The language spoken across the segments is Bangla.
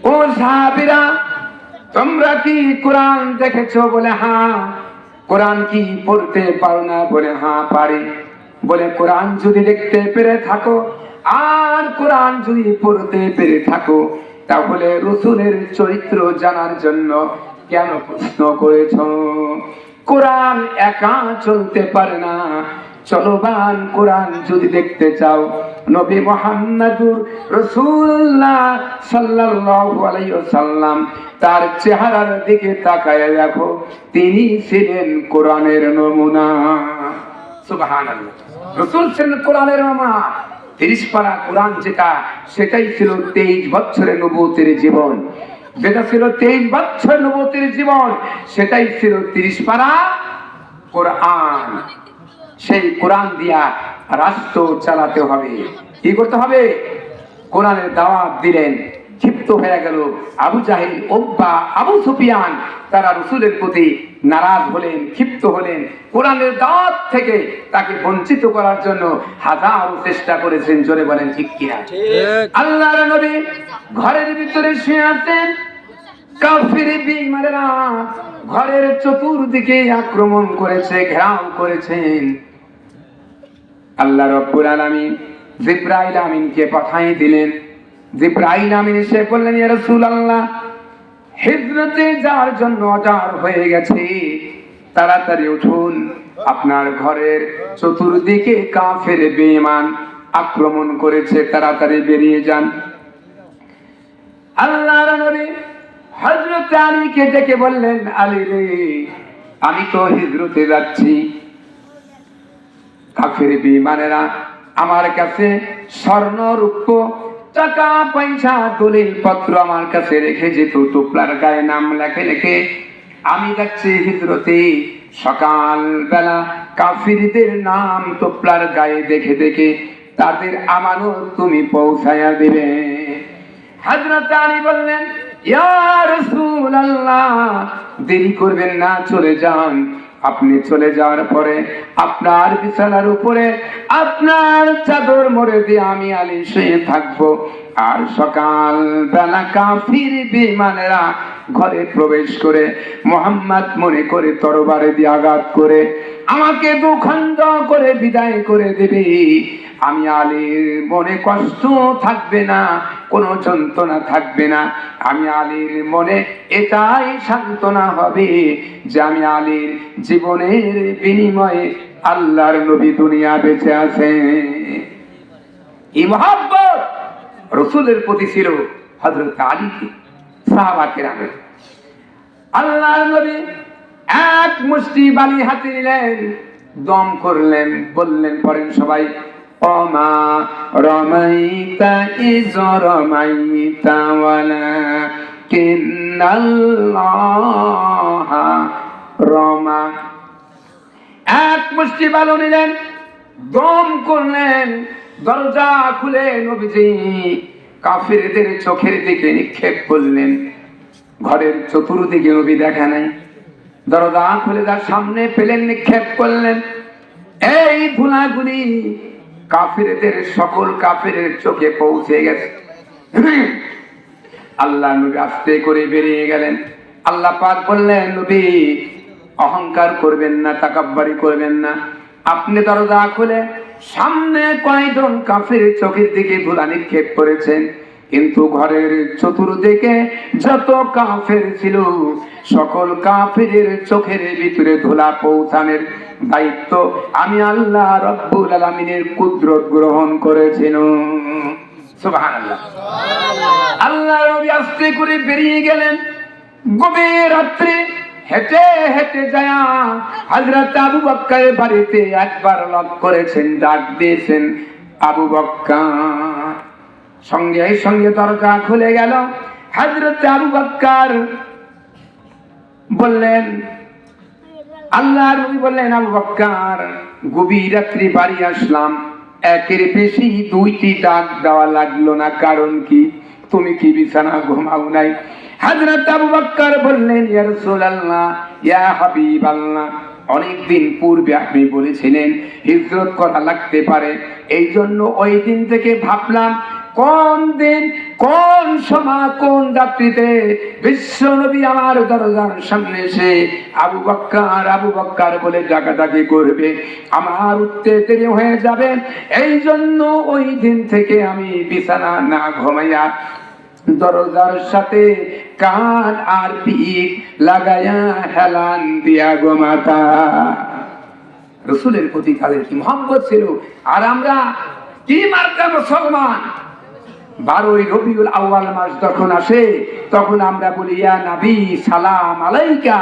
ও সাহাবীরা, তোমরা কি কোরআন দেখেছো? বলে হ্যাঁ। কোরআন কি পড়তে পারো না? বলে হ্যাঁ পারি। বলে কোরআন যদি দেখতে পেরে থাকো আর কোরআন যদি পড়তে পেরে থাকো, তাহলে রাসূলের চরিত্র জানার জন্য কেন প্রশ্ন করেছো? কোরআন একা চলতে পারে না, চলবান কোরআন যদি দেখতে চাও, নবী মুহাম্মদুর রাসূলুল্লাহ সাল্লাল্লাহু আলাইহি ওয়াসাল্লাম তার চেহারার দিকে তাকায় দেখো, তিনি ছিলেন কোরআনের নমুনা। সুবহানাল্লাহ। রাসূল ছিলেন কোরআনের নমুনা। 30 পারা কোরআন যেটা, সেটাই ছিল 23 বছরের নবুয়তের জীবন। যেটা ছিল 23 বছর নবুয়তের জীবন, সেটাই ছিল 30 পারা কোরআন। সেই কোরআন দিয়া রাষ্ট্র চালাতে হবে। কি করতে হবে? কোরআনের দাওয়াত দিলেন। ক্ষিপ্ত হয়ে গেল আবু জাহেল, উতবা, আবু সুফিয়ান। তারা রাসূলের প্রতি নারাজ হলেন, ক্ষিপ্ত হলেন। কোরআনের দাওয়াত থেকে তাকে বঞ্চিত করার জন্য হাজারো চেষ্টা করেছেন। জোরে বলেন ঠিক কিনা? আল্লাহর নবী ঘরের ভিতরে শুয়ে আছেন। কাফির বেঈমানেরা ঘরের চতুর্দিকে আক্রমণ করেছে, ঘেরাও করেছেন। আল্লাহ রাব্বুল আলামিন জিবরাইল আমিনকে পাঠিয়ে দিলেন। জিবরাইল আমিন এসে বললেন, ইয়া রাসূলুল্লাহ, হিজরতে যাওয়ার জন্য অর্ডার হয়ে গেছে, তাড়াতাড়ি উঠুন। আপনার ঘরের চতুর্দিকে কাফের বেঈমান আক্রমণ করেছে, তাড়াতাড়ি বেরিয়ে যান। আল্লাহর নবী হযরত আলীকে ডেকে বললেন, আলী রে, আমি তো হিজরতে যাচ্ছি। কাফের বেঈমানেরা আমার কাছে স্বর্ণ রূপ্য টাকা পয়সা দলিল পত্র আমার কাছে রেখে যেত, টুপলার গায়ে নাম লেখে লেখে। আমি যাচ্ছি হিজরতে, সকাল বেলা কাফিরদের নাম টুপলার গায়ে দেখে দেখে তাদের আমানত তুমি পৌঁছায়া দিবে। হযরত আলী বললেন, ইয়া রাসূলুল্লাহ, দেরি করবেন না, চলে যান। আপনি চলে যাওয়ার পরে আপনার বিছানার উপরে আপনার চাদর মুড়ে দিয়ে আমি আলী শুয়ে থাকবো। আর সকাল বেলা কাফির বেঈমানেরা ঘরে প্রবেশ করে মুহাম্মদ মনে করে তরবারি দিয়ে আঘাত করে আমাকে দুখণ্ড করে বিদায় করে দেবে। আমি আলীর মনে কষ্ট থাকবে না, কোনো যন্ত্রণা থাকবে না। আমি আলীর মনে এটাই সান্ত্বনা হবে যে আমি আলীর জীবনের বিনিময়ে আল্লাহর নবী দুনিয়া বেঁচে আছে। এই মহব্বত রাসূলের প্রতি ছিল হযরত আলীকে, সাহাবা কেরামের। আল্লাহর নবী এক মুষ্টি বালি হাতে নিলেন, দম করলেন, বললেন, পড়েন সবাই, ওমা রমাইতা ইজ রমাইতা ওয়ালাকিন্নাল্লাহা রমা। এক মুষ্টি বালু নিলেন, দম করলেন, দরজা খুলে নবীজি কাফিরদের চোখের দিকে নিক্ষেপ করলেন। ঘরের চতুর্দিকে নবী দেখা নাই, দরজা খুলে তার সামনে পেলেন, নিক্ষেপ করলেন। এই ধুলাগুলি কাফিরদের সকল কাফিরের চোখে পৌঁছে গেছে। আল্লাহ নবী আস্তে করে বেরিয়ে গেলেন। আল্লাহ পাক বললেন, নবী অহংকার করবেন না, তাকাব্বুরি করবেন না। আপনি দরজা খুলে সামনে কয়েকজন কাফির চোখের দিকে ধুলা নিক্ষেপ করেছেন, কিন্তু ঘরের চতুর্দিকে যত কাফের ছিল সকল কাফেরের চোখের ভিতরে ধুলা পৌঁছানোর দায়িত্ব আমি আল্লাহ রাব্বুল আলামিনের কুদরত গ্রহণ করেছেন। সুবহানাল্লাহ। আল্লাহ নবী আস্তে করে বেরিয়ে গেলেন। গভীর রাত্রে হেঁটে হেঁটে যায় হযরত আবু বকরের বাড়িতে একবার লক্ষ্য করেছেন, ডাক দিয়েছেন, আবু বকর। সঙ্গে সঙ্গে দরজা খুলে গেল। হযরত আবু বকর বললেন, আল্লাহর নবী বললেন, আবু বকর, গভীর রাত্রি বাড়ি আসলাম, একের বেশি দুইটি ডাক দেওয়া লাগলো না, কারণ কি? তুমি কি বিছানা ঘুমাও নাই? হযরত আবু বকর বললেন, ইয়া রাসূলুল্লাহ, ইয়া হাবিবাল্লাহ, অনেকদিন পূর্বে আপনি বলেছিলেন হিজরত করা লাগতে পারে, এই জন্য ওই দিন থেকে ভাবলাম কোন দিন, কোন সময়, কোন রাত্রিতে বিশ্ব নবী আমার দরজার সামনে এসে আবু বকর বলে ডাকাডাকি করবে, আমার উঠতে দেরি হয়ে যাবে। এই জন্য ওই দিন থেকে আমি বিছানা না ঘুমাইয়া দরজার সাথে কান আর পিঠ লাগায়া হেলান দিয়া ঘুমাতা। রসুলের প্রতি তাদের কি মহব্বত ছিল। আর আমরা কি মার্কা মুসলমান, 12ই রবিউল আউয়াল মাস যখন আসে তখন আমরা বলি ইয়া নবী সালাম আলাইকা।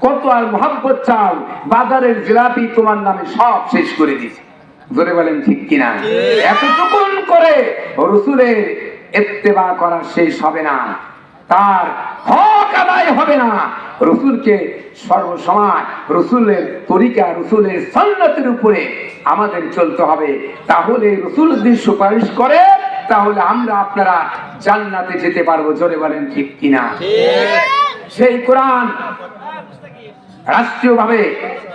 কত আর মহব্বত চাও, বাজারের জিলাপি তোমার নামে সব শেষ করে দিয়েছে। জোরে বলেন ঠিক কিনা? এতটুকুন করে রসুলের ইত্তেবা করা শেষ হবে না, তার হক আদায় হবে না। রসুলকে সর্বসময় রসুলের তরিকা, রসুলের সুন্নতের উপরে আমাদের চলতে হবে। তাহলে রসুল যদি সুপারিশ করে তাহলে আমরা আপনারা জান্নাতে যেতে পারবো। জোরে বলেন ঠিক কিনা? সেই কোরআন রাষ্ট্রীয়ভাবে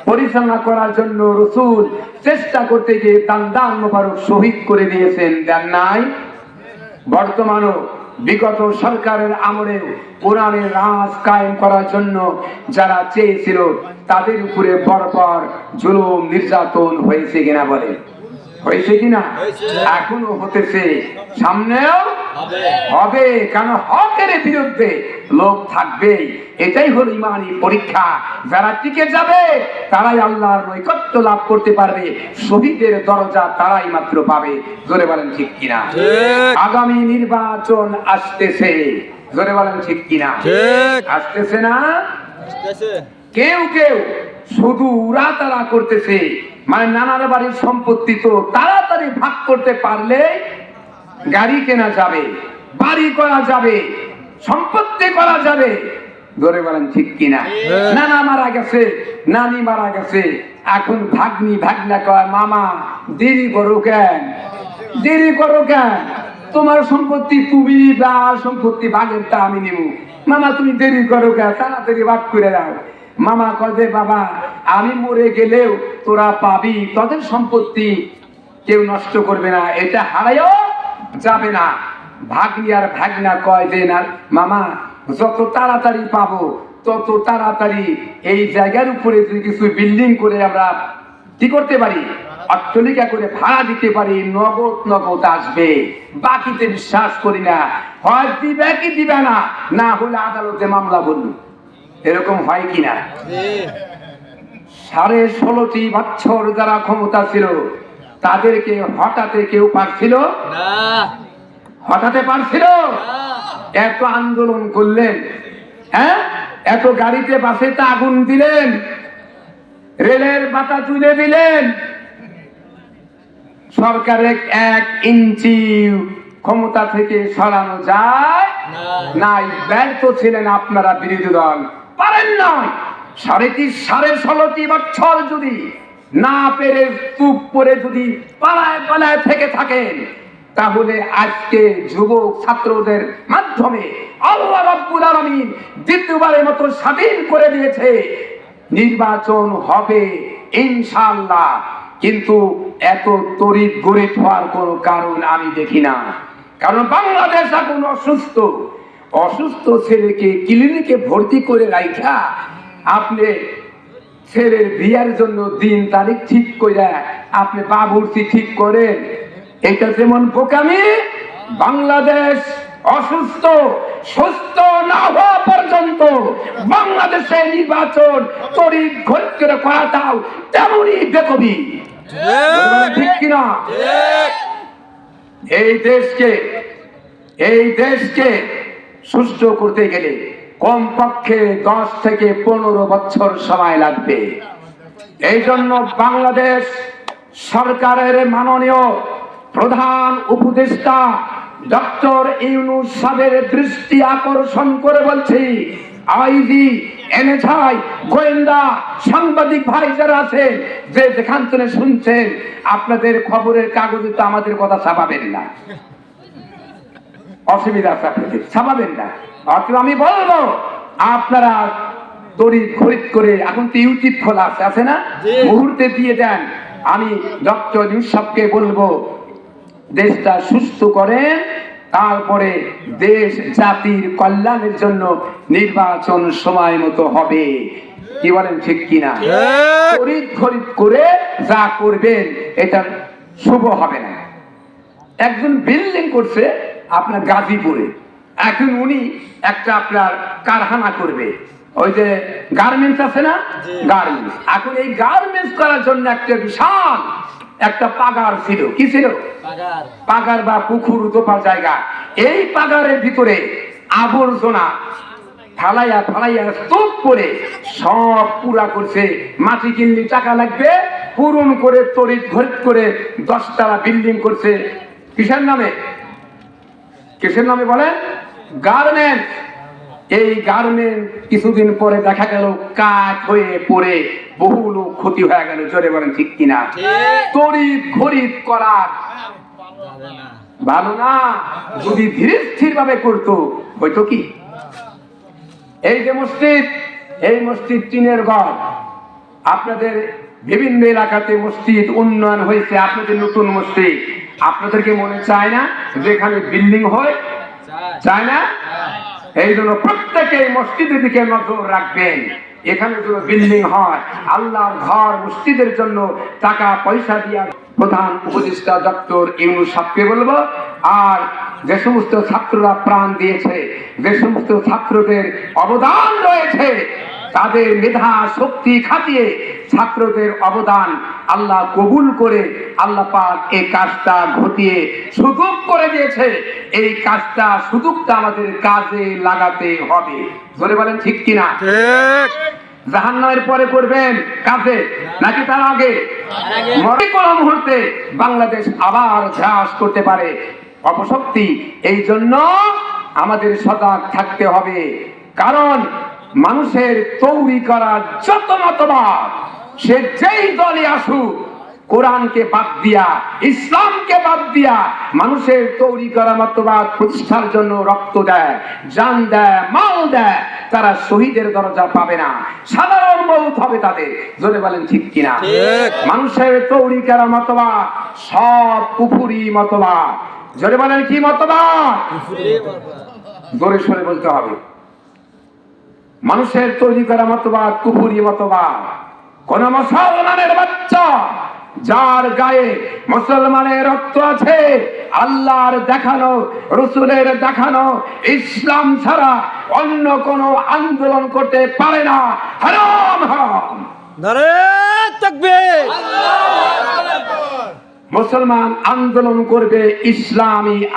পরিচালনা করার জন্য রসুল চেষ্টা করতে গিয়ে দান মোবারক শহীদ করে দিয়েছেন, দেন নাই? বর্তমানও বিগত সরকারের আমলে কোরআনের রাজ কায়েম করার জন্য যারা চেয়েছিল তাদের উপরে বর্বর জুলুম নির্যাতন হয়েছে কিনা বলে? হয়েছে কিনা? এখনো হতেছে, সামনেও হবে। কারণ হকের বিরুদ্ধে লোক থাকবে। এটাই হলো ইমানি পরীক্ষা। যারা টিকে যাবে তারাই আল্লাহর নৈকট্য লাভ করতে পারবে, শহীদের দরজা তারাই মাত্র পাবে। জোরে বলেন ঠিক কিনা? আগামী নির্বাচন আসতেছে, জোরে বলেন ঠিক কিনা? আসতেছে না? কেউ কেউ শুধু উড়াতাড়া করতেছে, মানে নানার বাড়ির সম্পত্তি তো তাড়াতাড়ি ভাগ করতে পারলে গাড়ি কেনা যাবে, বাড়ি করা যাবে, সম্পত্তি করা যাবে। ধরে বলেন ঠিক কিনা? নানা মারা গেছে, নানি মারা গেছে, এখন ভাগ্নি ভাগনা কয় মামা দেরি করো কেন, দেরি করো কেন, তোমার সম্পত্তি তুমি বা সম্পত্তি ভাগেরটা আমি নিব, মামা তুমি দেরি করো কেন, তাড়াতাড়ি ভাগ করে দাও। মামা কয় বাবা আমি মরে গেলেও তোরা পাবি, তোদের সম্পত্তি কেউ নষ্ট করবে না, এটা হারাইও যাবে না। ভাগ্নি আর ভাগনা কয় যে না মামা যত তাড়াতাড়ি পাবো তত তাড়াতাড়ি এই জায়গার উপরে যদি কিছু বিল্ডিং করে আমরা কি করতে পারি, অট্টালিকা করে ভাড়া দিতে পারি, নগদ আসবে, বাকিতে বিশ্বাস করি না। হয় দিবে কি দিবে না, না হলে আদালতে মামলা বলল। এরকম হয় কিনা? 16.5 বছর যারা ক্ষমতা ছিল তাদেরকে হঠাতে কেউ পারছিল না, হঠাতে পারছিল? এত আন্দোলন করলেন, হ্যাঁ, এত গাড়িতে বাসেতে আগুন দিলেন, রেলের পাতা তুলে দিলেন, সরকারের 1 ইঞ্চি ক্ষমতা থেকে সরানো যায় নাই। ব্যর্থ ছিলেন আপনারা, বিরোধী দল পারেন নয়। 16.5 বছর যদি না পেরে চুপ করে যদি পালায় পালায় থেকে থাকেন তাহলে আজকে যুবক ছাত্রদের মাধ্যমে আল্লাহ রাব্বুল আলামিন দ্বিতীয়বারের মতো স্বাধীন করে দিয়েছে। নির্বাচন হবে ইনশাআল্লাহ, কিন্তু এত তড়িৎ গড়িত হওয়ার কোনো কারণ আমি দেখি না। কারণ বাংলাদেশ এখন অসুস্থ ছেলেকে ক্লিনিকে ভর্তি করে রাখা আপনি ছেলের বিয়ার জন্য দিন তারিখ ঠিক করে আপনি বাবুর্চি ঠিক করেন, এটা যেমন বোকামি। বাংলাদেশ অসুস্থ, সুস্থ না হওয়া পর্যন্ত বাংলাদেশে নির্বাচন তড়িৎ ঘড়িত করে করাটাও তেমনই বেকবি, ঠিক কিনা? এই দেশকে সুস্থ করতে গেলে কমপক্ষে 10 থেকে 15 বছর সময় লাগবে। এই জন্য বাংলাদেশ সরকারের মাননীয় প্রধান উপদেষ্টা ডক্টর ইউনূস সাহেবের দৃষ্টি আকর্ষণ করে বলছি, আইজি, এনএসআই, গোয়েন্দা, সাংবাদিক ভাই যারা আছেন, যে যেখান থেকে শুনছেন, আপনাদের খবরের কাগজে তো আমাদের কথা ছাপাবেন না, অসুবিধা আছে, আপনাদের ছাপাবেন না। অথচ আমি বলবো আপনারা তড়িৎ ঘড়িত করে, এখন তো ইউটিউব খোলা আছে না, মুহূর্তে দিয়ে দেন। আমি ডক্টর ইউনূস সাহেবকে বলবো দেশটা সুস্থ করেন, তারপরে দেশ জাতির কল্যাণের জন্য নির্বাচন সময় মতো হবে। কি বলেন, ঠিক কিনা? তড়িৎ ঘড়িৎ করে যা করবেন এটা শুভ হবে না। একজন বিল্ডিং করছে আপনার গাজীপুরে, এখন উনি একটা আপনার কারখানা করবে, ওই যে গার্মেন্টস আছে না, গার্মেন্টস। এখন এই গার্মেন্টস করার জন্য একটা বিশাল একটা পাগার ছিল, কি ছিল? পাগার বা পুকুর দোপার জায়গা। এই পাগারের ভিতরে আবর্জনা ফালাইয়া ফালাইয়া স্তূপ করে সব পুরা করছে। মাটি কিনলে টাকা লাগবে, পূরণ করে তড়িৎ ঘড়িৎ করে 10 তলা বিল্ডিং করছে। কিসের নামে? কিসের নামে বলেন? গার্মেন্ট। এই গার্মেন্ট কিছুদিন পরে দেখা গেল কাঠ হয়ে পড়ে বহু লোক ক্ষতি হয়ে গেল। জোরে বলেন, ঠিক কিনা? তড়িৎ ঘড়িৎ করার ভালো না। যদি ধীরে স্থির ভাবে করতো হয়তো কি? এই যে মসজিদ, এই মসজিদ টিনের ঘর। আপনাদের বিভিন্ন এলাকাতে মসজিদ উন্নয়ন হয়েছে, আপনাদের নতুন মসজিদ। আপনাদেরকে মনে চায় না যেখানে বিল্ডিং হয়? চায় না? এই জন্য প্রত্যেকে মসজিদের দিকে নজর রাখবেন। এখানে যদি বিল্ডিং হয়, আল্লাহর ঘর মসজিদের জন্য টাকা পয়সা দিয়া প্রধান উপদেষ্টা ডক্টর ইউনূস সাহেবকে বলবো, আর যে সমস্ত ছাত্ররা প্রাণ দিয়েছে, যে সমস্ত ছাত্রদের অবদান রয়েছে, তাদের মেধা শক্তি খাটিয়ে ছাত্রদের অবদান আল্লাহ কবুল করে আল্লাহ পাক এই কাজটা ঘটিয়ে সুযোগ করে দিয়েছে। এই কাজটা সুযোগটা আমাদের কাজে লাগাতে হবে। বলে বলেন, ঠিক কিনা? জাহান্নামের পরে করবেন কাজে নাকি তার আগে? কোন মুহূর্তে বাংলাদেশ আবার ধ্বংস করতে পারে অপশক্তি। এই জন্য আমাদের সজাগ থাকতে হবে। কারণ মানুষের তৈরি করা যত মতবাদ, সে যেই দলে আসুক, কোরআনকে বাদ দিয়া, ইসলামকে বাদ দিয়া মানুষের তৈরি করা মতবাদ প্রতিষ্ঠার জন্য রক্ত দেয়, জান দেয়, মাল দেয়, তারা শহীদের দরজা পাবে না, সাধারণ মৌত হবে তাদের। জোরে বলেন, ঠিক কিনা? মানুষের তৈরি করা মতবাদ সব কুফরি মতবাদ। জোরে বলেন, কি মতবাদ? জোরে সরে বলতে হবে। মানুষের তৈরি করা মতবাদ কুফরি মতবাদ। কোন মুসলমানের বাচ্চা যার গায়ে মুসলমানের রক্ত আছে, আল্লাহর দেখানো, রাসূলের দেখানো ইসলাম ছাড়া অন্য কোন আন্দোলন করতে পারে না। হারাম হারাম। নারে তাকবীর। মুসলমান আন্দোলন করবে ইসলামী